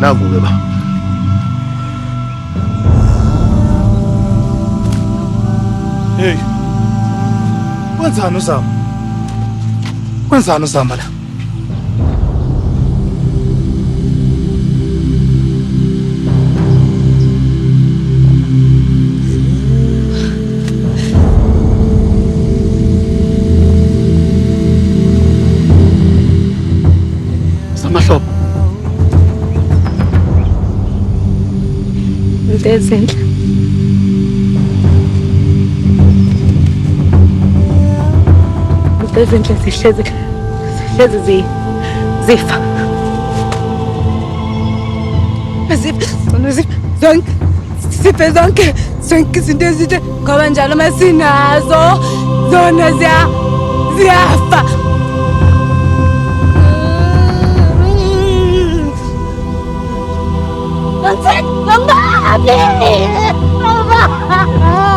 နောက်ကိုပဲပါဟေးဝန်စားနုစားမလားDescend. Descend, Zifa. Zonke izinto ezithe ngoba njalo masinazo zona ziyafa. Mama!